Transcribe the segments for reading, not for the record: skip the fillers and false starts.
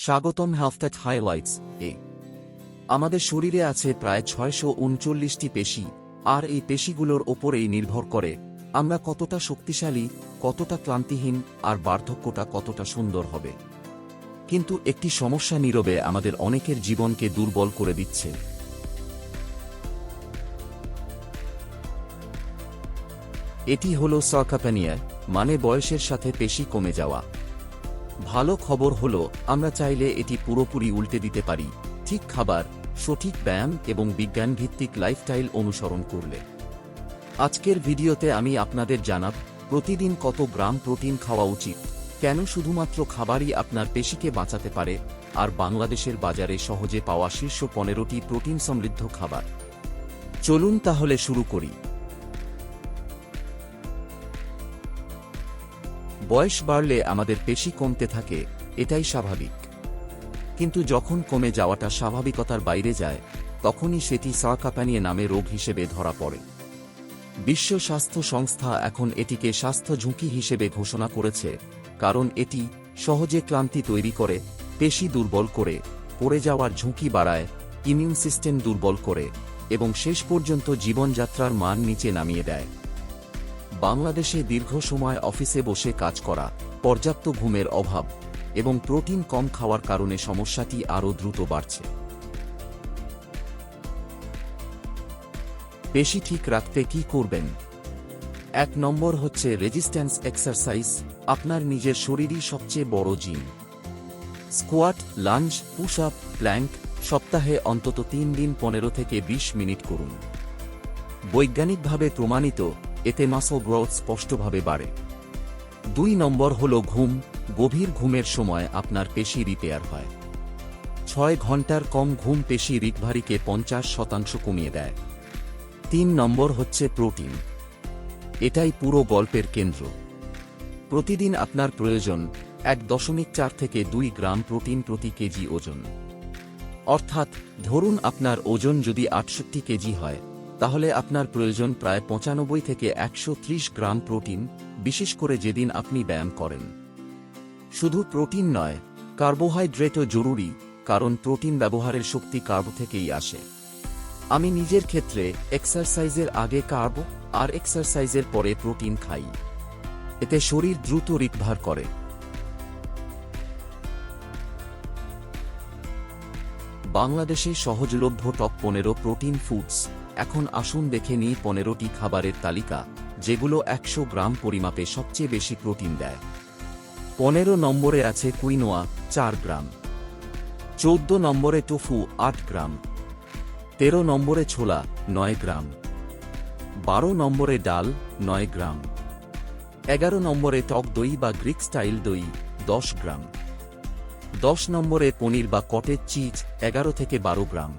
স্বাগতম health highlights এ। আমাদের শরীরে আছে প্রায় 639টি পেশি, আর এই পেশিগুলোর ওপরেই নির্ভর করে আমরা কতটা শক্তিশালী, কতটা ক্লান্তিহীন আর বার্ধক্যটা কতটা সুন্দর হবে। কিন্তু একটি সমস্যা নীরবে আমাদের অনেকের জীবনকে দুর্বল করে দিচ্ছে। এটি হলো সার্কাপেনিয়া, মানে বয়সের সাথে পেশি কমে যাওয়া। ভালো খবর হলো আমরা চাইলে এটি পুরোপুরি উল্টে দিতে পারি, ঠিক খাবার, সঠিক ব্যায়াম এবং বিজ্ঞানভিত্তিক লাইফস্টাইল অনুসরণ করলে। আজকের ভিডিওতে আমি আপনাদের জানাব প্রতিদিন কত গ্রাম প্রোটিন খাওয়া উচিত, কেন শুধুমাত্র খাবারই আপনার পেশিকে বাঁচাতে পারে, আর বাংলাদেশের বাজারে সহজে পাওয়া শীর্ষ 15টি প্রোটিন সমৃদ্ধ খাবার। চলুন তাহলে শুরু করি। বয়স বাড়লে আমাদের পেশি কমতে থাকে, এটাই স্বাভাবিক। কিন্তু যখন কমে যাওয়াটা স্বাভাবিকতার বাইরে যায়, তখনই সেটি সার্কাপেনিয়া নামে রোগ হিসেবে ধরা পড়ে। বিশ্ব স্বাস্থ্য সংস্থা এখন এটিকে স্বাস্থ্য ঝুঁকি হিসেবে ঘোষণা করেছে, কারণ এটি সহজে ক্লান্তি তৈরি করে, পেশি দুর্বল করে, পড়ে যাওয়ার ঝুঁকি বাড়ায়, ইমিউন সিস্টেম দুর্বল করে এবং শেষ পর্যন্ত জীবনযাত্রার মান নিচে নামিয়ে দেয়। বাংলাদেশে দীর্ঘ সময় অফিসে বসে কাজ করা, পর্যাপ্ত ঘুমের অভাব এবং প্রোটিন কম খাওয়ার কারণে সমস্যাটি আরও দ্রুত বাড়ছে। পেশি ঠিক রাখতে কি করবেন? 1 নম্বর হচ্ছে রেজিস্ট্যান্স এক্সারসাইজ। আপনার নিজের শরীরই সবচেয়ে বড় gym. Squat, lunge, push up, plank সপ্তাহে অন্তত 3 দিন 15 থেকে 20 মিনিট করুন। বৈজ্ঞানিকভাবে প্রমাণিত, এতে মাসল গ্রোথ স্পষ্টভাবে বাড়ে। 2 নম্বর হল ঘুম। গভীর ঘুমের সময় আপনার পেশি রিপেয়ার হয়। 6 ঘন্টার কম ঘুম পেশি রিকভারিকে 50% কমিয়ে দেয়। 3 নম্বর হচ্ছে প্রোটিন। এটাই পুরো গল্পের কেন্দ্র। প্রতিদিন আপনার প্রয়োজন 1.4 থেকে 2 গ্রাম প্রোটিন প্রতি কেজি ওজন। অর্থাৎ ধরুন আপনার ওজন যদি 68 কেজি হয়, তাহলে আপনার প্রয়োজন প্রায় 95 থেকে 130 গ্রাম প্রোটিন, বিশেষ করে যেদিন আপনি ব্যায়াম করেন। শুধু প্রোটিন নয়, কার্বোহাইড্রেটও জরুরি, কারণ প্রোটিন ব্যবহারের শক্তি কার্ব থেকেই আসে। আমি নিজের ক্ষেত্রে এক্সারসাইজের আগে কার্ব আর এক্সারসাইজের পরে প্রোটিন খাই। এতে শরীর দ্রুত রিকভার করে। বাংলাদেশে সহজলভ্য টপ 15 প্রোটিন ফুডস। এখন আসুন দেখে নিই 15টি খাবারের তালিকা, যেগুলো 100 গ্রাম পরিমাপে সবচেয়ে বেশি প্রোটিন দেয়। 15 নম্বরে আছে কুইনোয়া, 4 গ্রাম। 14 নম্বরে টোফু, 8 গ্রাম। 13 নম্বরে ছোলা, 9 গ্রাম। 12 নম্বরে ডাল, 9 গ্রাম। 11 নম্বরে টক দই বা গ্রিক স্টাইল দই, 10 গ্রাম। 10 নম্বরে পনির বা কটেজ চিজ, 11 থেকে 12 গ্রাম।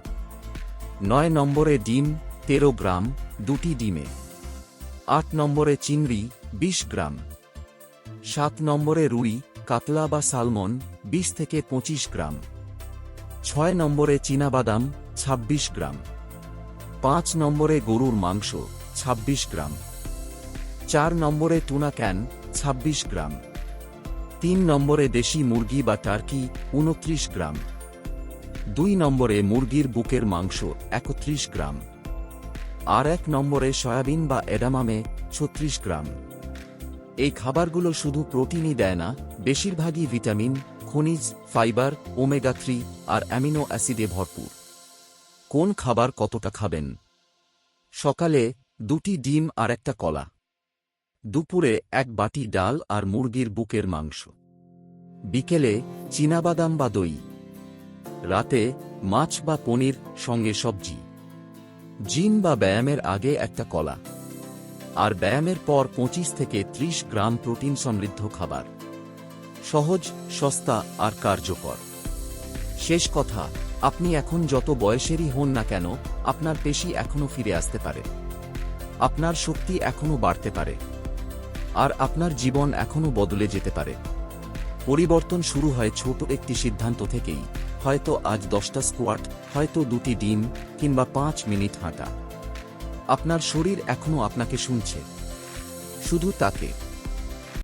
9 নম্বরে ডিম, 13 গ্রাম, 2টি ডিমে। 8 নম্বরে চিংড়ি, 20 গ্রাম। 7 নম্বরে রুই, কাতলা বা সালমন, 20 থেকে 25 গ্রাম। 6 নম্বরে চীনাবাদাম, 26 গ্রাম। 5 নম্বরে গরুর মাংস, 26 গ্রাম। 4 নম্বরে টুনা ক্যান, 26 গ্রাম। 3 নম্বরে দেশি মুরগি বা টার্কি, 29 গ্রাম। 2 নম্বরে মুরগির বুকের মাংস, 31 গ্রাম। আর 1 নম্বরে সয়াবিন বা এডামামে, 36 গ্রাম। এই খাবারগুলো শুধু প্রোটিনই দেয় না, বেশিরভাগই ভিটামিন, খনিজ, ফাইবার, ওমেগা 3 আর অ্যামিনো অ্যাসিডে ভরপুর। কোন খাবার কতটা খাবেন? সকালে 2টি ডিম আর 1টা কলা। দুপুরে 1 বাটি ডাল আর মুরগির বুকের মাংস। বিকেলে চীনাবাদাম বা দই। রাতে মাছ বা পনির, সঙ্গে সবজি। জিম বা ব্যায়ামের আগে 1টা কলা। আর ব্যায়ামের পর 25 থেকে 30 গ্রাম প্রোটিন সমৃদ্ধ খাবার। সহজ, সস্তা আর কার্যকর। শেষ কথা, আপনি এখন যত বয়সেরই হন না কেন, আপনার পেশি এখনও ফিরে আসতে পারে। আপনার শক্তি এখনও বাড়তে পারে। আর আপনার জীবন এখনও বদলে যেতে পারে। পরিবর্তন শুরু হয় ছোট একটি সিদ্ধান্ত থেকেই, হয়তো আজ 10টা স্কোয়াট, হয়তো 2টি ডিম, কিংবা 5 মিনিট হাঁটা। আপনার শরীর এখনও আপনাকে শুনছে। শুধু তাকে